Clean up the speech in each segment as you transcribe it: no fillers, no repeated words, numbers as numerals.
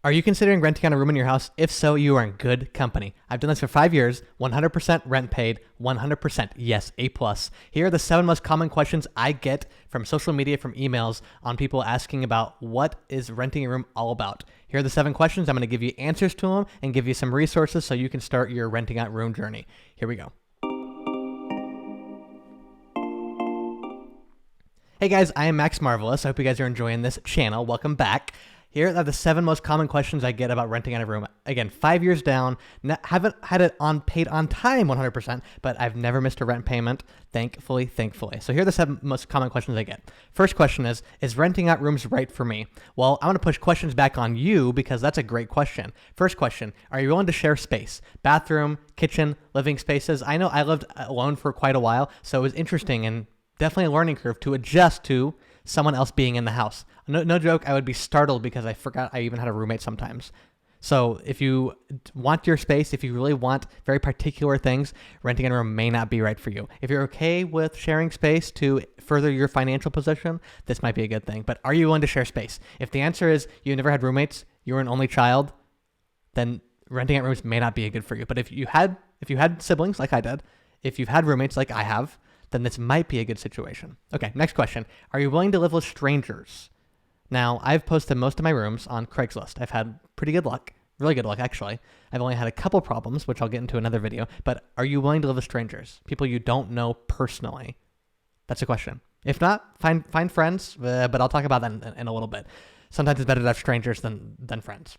Are you considering renting out a room in your house? If so, you are in good company. I've done this for 5 years, 100% rent paid, 100% yes, A+. Here are the 7 most common questions I get from social media, from emails, on people asking about what is renting a room all about. Here are the 7 questions. I'm going to give you answers to them and give you some resources so you can start your renting out room journey. Here we go. Hey guys, I am Max Marvelous. I hope you guys are enjoying this channel. Welcome back. Here are the 7 most common questions I get about renting out a room. Again, 5 years down, haven't had it paid on time 100%, but I've never missed a rent payment, thankfully. So here are the 7 most common questions I get. First question is renting out rooms right for me? Well, I want to push questions back on you because that's a great question. First question, are you willing to share space? Bathroom, kitchen, living spaces? I know I lived alone for quite a while, so it was interesting and definitely a learning curve to adjust to someone else being in the house. No joke, I would be startled because I forgot I even had a roommate sometimes. So if you want your space, if you really want very particular things, renting a room may not be right for you. If you're okay with sharing space to further your financial position, this might be a good thing. But are you willing to share space? If the answer is you never had roommates, you were an only child, then renting out rooms may not be good for you. But if you had siblings like I did, if you've had roommates like I have, then this might be a good situation. Okay, next question. Are you willing to live with strangers? Now, I've posted most of my rooms on Craigslist. I've had pretty good luck, really good luck actually. I've only had a couple problems, which I'll get into another video, but are you willing to live with strangers? People you don't know personally? That's a question. If not, find friends, but I'll talk about that in a little bit. Sometimes it's better to have strangers than friends.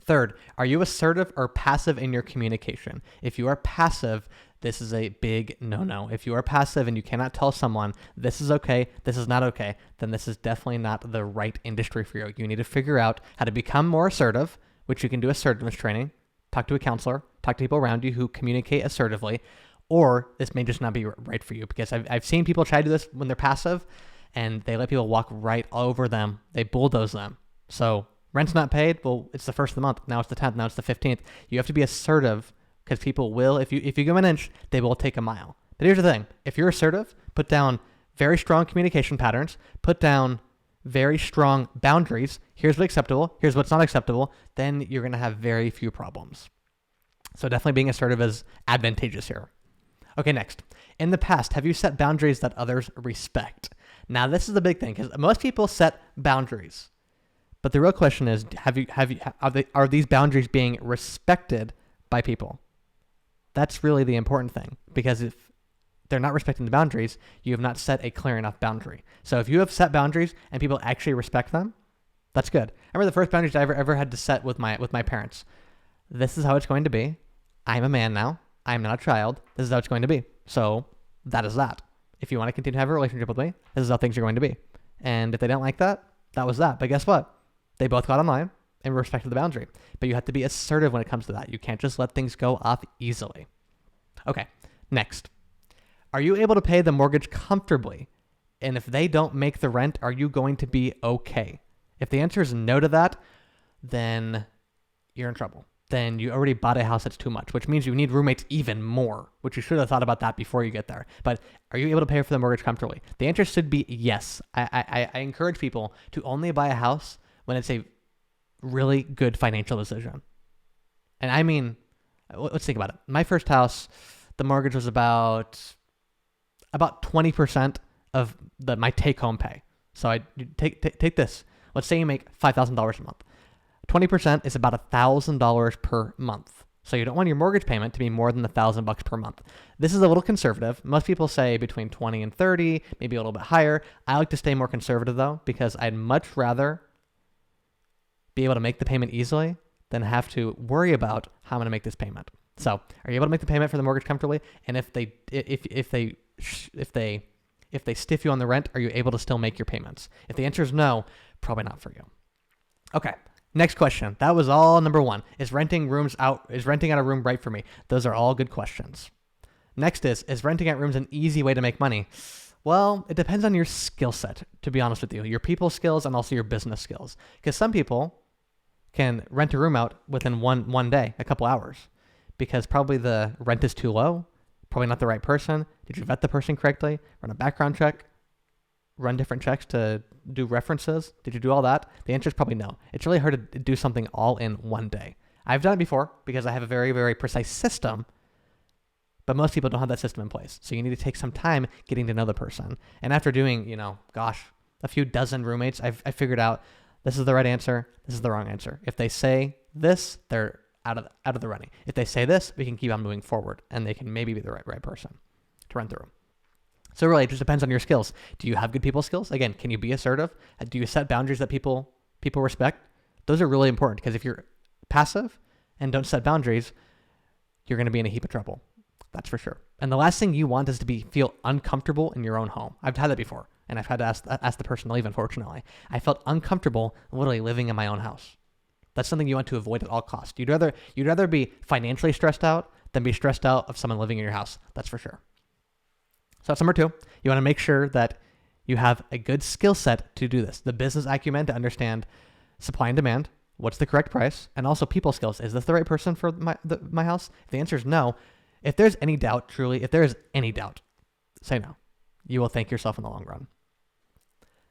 Third, are you assertive or passive in your communication? If you are passive, this is a big no-no. If you are passive and you cannot tell someone this is okay, this is not okay, then this is definitely not the right industry for you. You need to figure out how to become more assertive, which you can do assertiveness training, talk to a counselor, talk to people around you who communicate assertively, or this may just not be right for you because I've seen people try to do this when they're passive and they let people walk right over them. They bulldoze them. So rent's not paid. Well, it's the first of the month. Now it's the 10th. Now it's the 15th. You have to be assertive because people will, if you give an inch, they will take a mile. But here's the thing. If you're assertive, put down very strong communication patterns, put down very strong boundaries. Here's what's acceptable. Here's what's not acceptable. Then you're going to have very few problems. So definitely being assertive is advantageous here. Okay, next. In the past, have you set boundaries that others respect? Now, this is the big thing because most people set boundaries. But the real question is, are these boundaries being respected by people? That's really the important thing, because if they're not respecting the boundaries, you have not set a clear enough boundary. So if you have set boundaries and people actually respect them, that's good. I remember the first boundaries I ever had to set with my parents. This is how it's going to be. I'm a man now. I'm not a child. This is how it's going to be. So that is that. If you want to continue to have a relationship with me, this is how things are going to be. And if they don't like that, that was that. But guess what? They both got online and respected the boundary. But you have to be assertive when it comes to that. You can't just let things go off easily. Okay, next. Are you able to pay the mortgage comfortably? And if they don't make the rent, are you going to be okay? If the answer is no to that, then you're in trouble. Then you already bought a house that's too much, which means you need roommates even more, which you should have thought about that before you get there. But are you able to pay for the mortgage comfortably? The answer should be yes. I encourage people to only buy a house when it's a really good financial decision. And I mean, let's think about it. My first house, the mortgage was about 20% of my take-home pay. So I take this. Let's say you make $5,000 a month. 20% is about $1,000 per month. So you don't want your mortgage payment to be more than $1,000 per month. This is a little conservative. Most people say between 20 and 30, maybe a little bit higher. I like to stay more conservative though, because I'd much rather be able to make the payment easily than have to worry about how I'm going to make this payment. So, are you able to make the payment for the mortgage comfortably? And if they stiff you on the rent, are you able to still make your payments? If the answer is no, probably not for you. Okay. Next question. That was all number 1. Is renting out a room right for me? Those are all good questions. Next is renting out rooms an easy way to make money? Well, it depends on your skill set, to be honest with you. Your people skills and also your business skills. Because some people can rent a room out within one day, a couple hours, because probably the rent is too low, probably not the right person. Did you vet the person correctly? Run a background check? run different checks to do references? Did you do all that? The answer is probably no. It's really hard to do something all in one day. I've done it before because I have a very, very precise system, but most people don't have that system in place. So you need to take some time getting to know the person. And after doing, a few dozen roommates, I figured out this is the right answer, this is the wrong answer. If they say this, they're out of the running. If they say this, we can keep on moving forward, and they can maybe be the right person to run through. So really, it just depends on your skills. Do you have good people skills? Again, can you be assertive? Do you set boundaries that people respect? Those are really important, because if you're passive and don't set boundaries, you're going to be in a heap of trouble. That's for sure. And the last thing you want is to feel uncomfortable in your own home. I've had that before, and I've had to ask the person to leave, unfortunately. I felt uncomfortable literally living in my own house. That's something you want to avoid at all costs. You'd rather be financially stressed out than be stressed out of someone living in your house. That's for sure. So that's number 2. You want to make sure that you have a good skill set to do this. The business acumen to understand supply and demand, what's the correct price, and also people skills. Is this the right person for my house? If the answer is no, if there's any doubt, say no. You will thank yourself in the long run.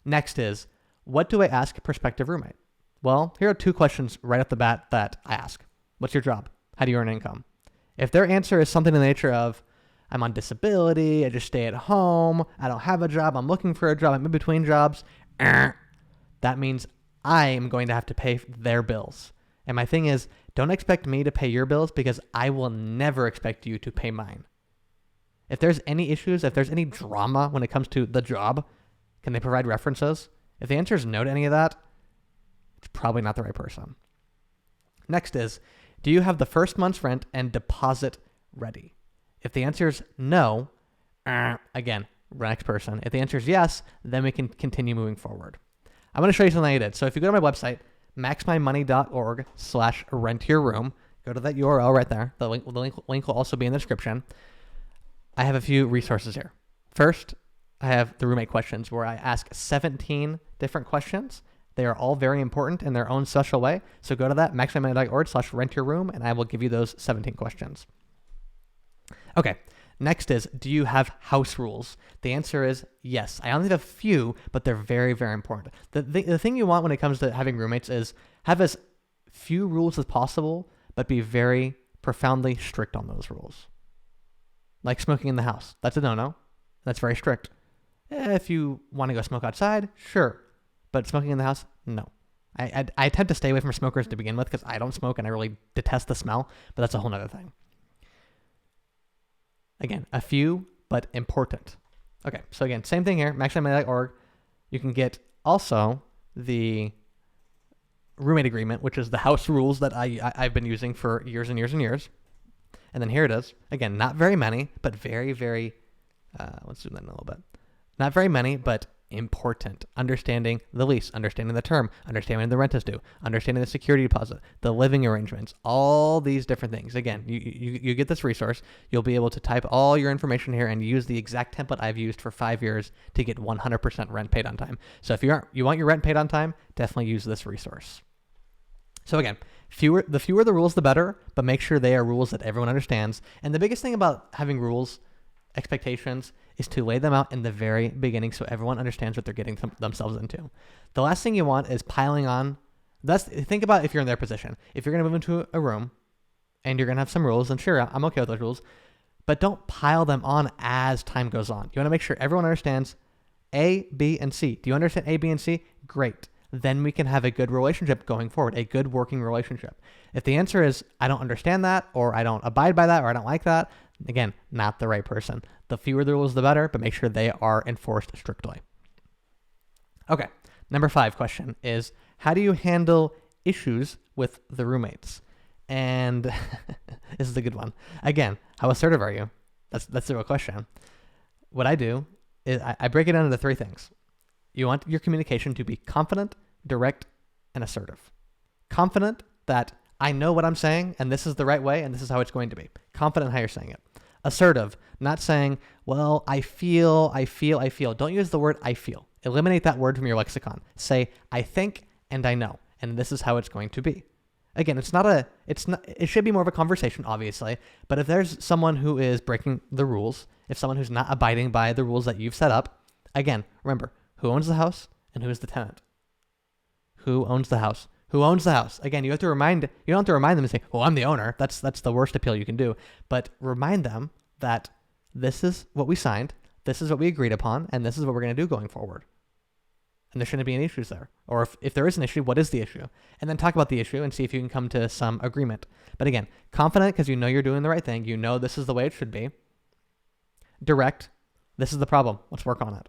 Next is, what do I ask a prospective roommate? Well, here are 2 questions right off the bat that I ask. What's your job? How do you earn income? If their answer is something in the nature of, I'm on disability, I just stay at home, I don't have a job, I'm looking for a job, I'm in between jobs, that means I am going to have to pay their bills. And my thing is, don't expect me to pay your bills, because I will never expect you to pay mine. If there's any issues, if there's any drama when it comes to the job, can they provide references? If the answer is no to any of that, it's probably not the right person. Next is, do you have the first month's rent and deposit ready? If the answer is no, again, next person. If the answer is yes, then we can continue moving forward. I'm going to show you something I did. So if you go to my website, maxmymoney.org/rentyourroom, go to that URL right there. The link will also be in the description. I have a few resources here. First, I have the roommate questions, where I ask 17 different questions. They are all very important in their own special way. So go to that, maxmymoney.org/rentyourroom, and I will give you those 17 questions. Okay, next is, do you have house rules? The answer is yes. I only have a few, but they're very, very important. The thing you want when it comes to having roommates is have as few rules as possible, but be very profoundly strict on those rules. Like smoking in the house. That's a no-no. That's very strict. If you want to go smoke outside, sure. But smoking in the house, no. I attempt to stay away from smokers to begin with, because I don't smoke and I really detest the smell, but that's a whole nother thing. Again, a few, but important. Okay, so again, same thing here, maxmymoney.org. You can get also the roommate agreement, which is the house rules that I've been using for years and years and years. And then here it is. Again, not very many, but very, very, let's zoom that in a little bit. Not very many, but important. Understanding the lease, understanding the term, understanding when the rent is due, understanding the security deposit, the living arrangements, all these different things. Again, you get this resource. You'll be able to type all your information here and use the exact template I've used for 5 years to get 100% rent paid on time. So if you want your rent paid on time, definitely use this resource. So again, the fewer the rules, the better, but make sure they are rules that everyone understands. And the biggest thing about having rules, expectations, is to lay them out in the very beginning so everyone understands what they're getting themselves into. The last thing you want is piling on. Think about if you're in their position. If you're going to move into a room and you're going to have some rules, and sure, I'm okay with those rules, but don't pile them on as time goes on. You want to make sure everyone understands A, B, and C. Do you understand A, B, and C? Great. Then we can have a good relationship going forward, a good working relationship. If the answer is, I don't understand that, or I don't abide by that, or I don't like that, again, not the right person. The fewer the rules, the better, but make sure they are enforced strictly. Okay, number 5 question is, how do you handle issues with the roommates? And this is a good one. Again, how assertive are you? That's the real question. What I do is I break it down into 3 things. You want your communication to be confident, direct, and assertive. Confident that I know what I'm saying, and this is the right way, and this is how it's going to be. Confident in how you're saying it. Assertive, not saying, well, I feel. Don't use the word I feel. Eliminate that word from your lexicon. Say, I think and I know, and this is how it's going to be. Again, it should be more of a conversation, obviously, but if there's someone who is breaking the rules, if someone who's not abiding by the rules that you've set up, again, remember, Who owns the house and who is the tenant? Who owns the house? Who owns the house? Again, you don't have to remind them and say, well, I'm the owner. That's the worst appeal you can do. But remind them that this is what we signed, this is what we agreed upon, and this is what we're going to do going forward. And there shouldn't be any issues there. Or if there is an issue, what is the issue? And then talk about the issue and see if you can come to some agreement. But again, confident because you know you're doing the right thing. You know this is the way it should be. Direct. This is the problem. Let's work on it.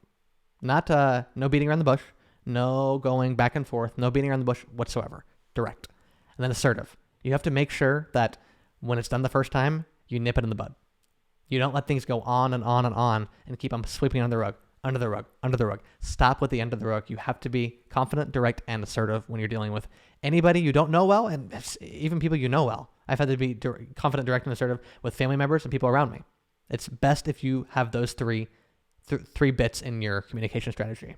Not no beating around the bush. No going back and forth. No beating around the bush whatsoever. Direct. And then assertive. You have to make sure that when it's done the first time, you nip it in the bud. You don't let things go on and on and on and keep on sweeping under the rug. Under the rug, under the rug. Stop with the end of the rug. You have to be confident, direct, and assertive when you're dealing with anybody you don't know well, and even people you know well. I've had to be confident, direct, and assertive with family members and people around me. It's best if you have those three bits in your communication strategy.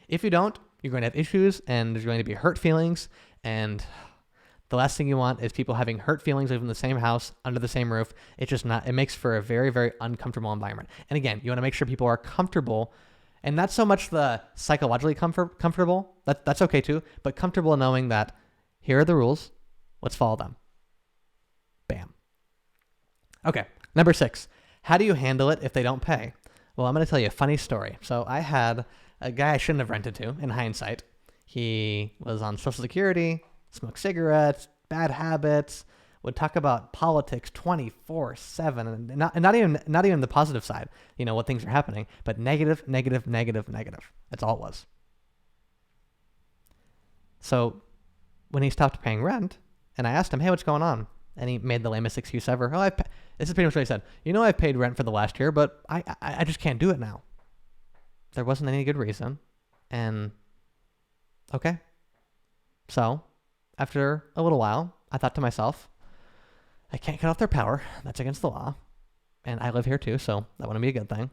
If you don't, you're going to have issues, and there's going to be hurt feelings, and the last thing you want is people having hurt feelings living in the same house, under the same roof. It's just not, it makes for a very, very uncomfortable environment. And again, you want to make sure people are comfortable, and not so much the psychologically comfortable, that's okay too, but comfortable knowing that here are the rules, let's follow them. Bam. Okay, number 6, how do you handle it if they don't pay? Well, I'm going to tell you a funny story. So I had a guy I shouldn't have rented to, in hindsight. He was on Social Security, smoked cigarettes, bad habits, would talk about politics 24/7, and not even the positive side, what things are happening, but negative. That's all it was. So when he stopped paying rent, and I asked him, hey, what's going on? And he made the lamest excuse ever. This is pretty much what he said. I've paid rent for the last year, but I just can't do it now. There wasn't any good reason. And okay. So after a little while, I thought to myself, I can't cut off their power. That's against the law. And I live here too, so that wouldn't be a good thing.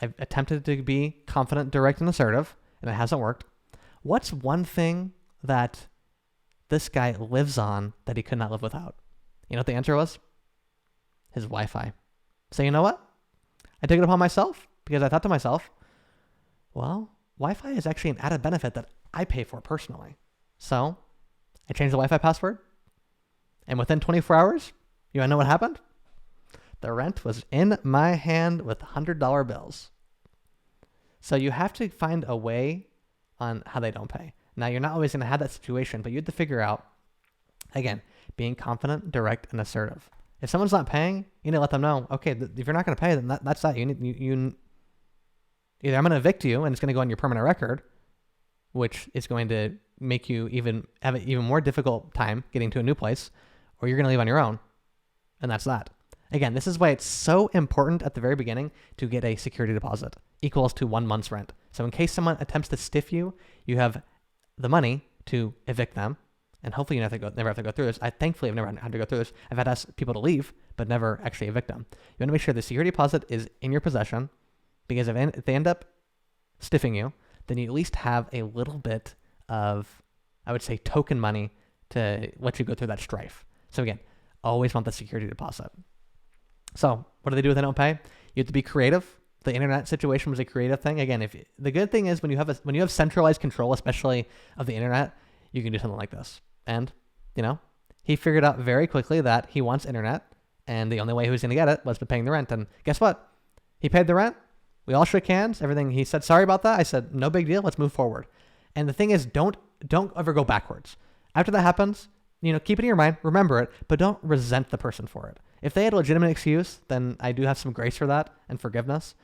I've attempted to be confident, direct, and assertive, and it hasn't worked. What's one thing that this guy lives on that he could not live without? You know what the answer was? His Wi-Fi. So you know what? I took it upon myself because I thought to myself, well, Wi-Fi is actually an added benefit that I pay for personally. So I changed the Wi-Fi password, and within 24 hours, you want to know what happened? The rent was in my hand with $100 bills. So you have to find a way on how they don't pay. Now, you're not always going to have that situation, but you have to figure out, again, being confident, direct, and assertive. If someone's not paying, you need to let them know, okay, if you're not going to pay, then that's that. You either I'm going to evict you, and it's going to go on your permanent record, which is going to make you have an even more difficult time getting to a new place, or you're going to leave on your own, and that's that. Again, this is why it's so important at the very beginning to get a security deposit equals to 1 month's rent. So in case someone attempts to stiff you, you have the money to evict them, and hopefully you never have to go through this. Thankfully, I've never had to go through this. I've had to ask people to leave, but never actually evict them. You want to make sure the security deposit is in your possession, because if they end up stiffing you, then you at least have a little bit of, I would say, token money to let you go through that strife. So again, always want the security deposit. So what do they do if they don't pay? You have to be creative. The internet situation was a creative thing. Again, the good thing is when you have centralized control, especially of the internet, you can do something like this. And he figured out very quickly that he wants internet, and the only way he was going to get it was by paying the rent. And guess what? He paid the rent. We all shook hands. Everything. He said sorry about that. I said no big deal. Let's move forward. And the thing is, don't ever go backwards. After that happens, keep it in your mind, remember it, but don't resent the person for it. If they had a legitimate excuse, then I do have some grace for that and forgiveness.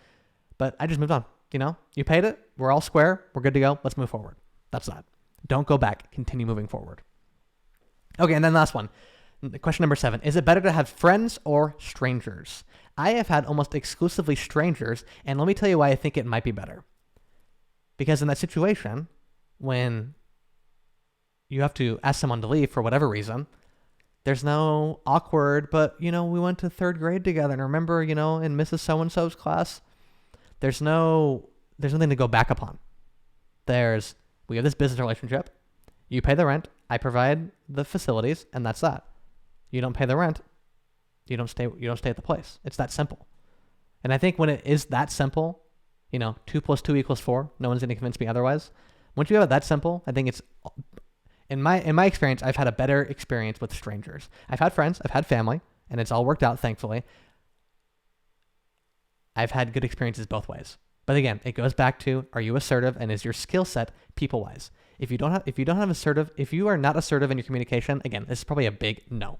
But I just moved on. You paid it. We're all square. We're good to go. Let's move forward. That's that. Don't go back. Continue moving forward. Okay, and then last one. Question number 7. Is it better to have friends or strangers? I have had almost exclusively strangers, and let me tell you why I think it might be better. Because in that situation, when you have to ask someone to leave for whatever reason, there's no awkward, but, we went to 3rd grade together, and remember, in Mrs. So-and-so's class, there's nothing to go back upon. We have this business relationship. You pay the rent. I provide the facilities, and that's that. You don't pay the rent. You don't stay at the place. It's that simple. And I think when it is that simple, 2 plus 2 equals 4. No one's going to convince me otherwise. Once you have it that simple, I think it's, in my experience, I've had a better experience with strangers. I've had friends, I've had family, and it's all worked out, thankfully. I've had good experiences both ways. But again, it goes back to, are you assertive, and is your skill set people-wise? If you are not assertive in your communication, again, this is probably a big no.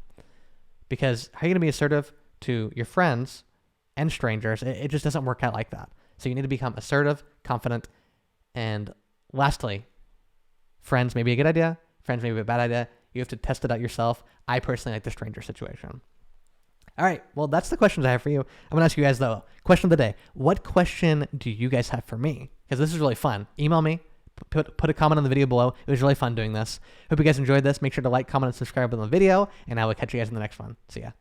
Because how are you going to be assertive to your friends and strangers? It just doesn't work out like that. So you need to become assertive, confident, and lastly, friends may be a good idea, friends may be a bad idea. You have to test it out yourself. I personally like the stranger situation. All right, well, that's the questions I have for you. I'm going to ask you guys, though, question of the day. What question do you guys have for me? Because this is really fun. Email me. Put a comment on the video below. It was really fun doing this. Hope you guys enjoyed this. Make sure to like, comment, and subscribe on the video, and I will catch you guys in the next one. See ya.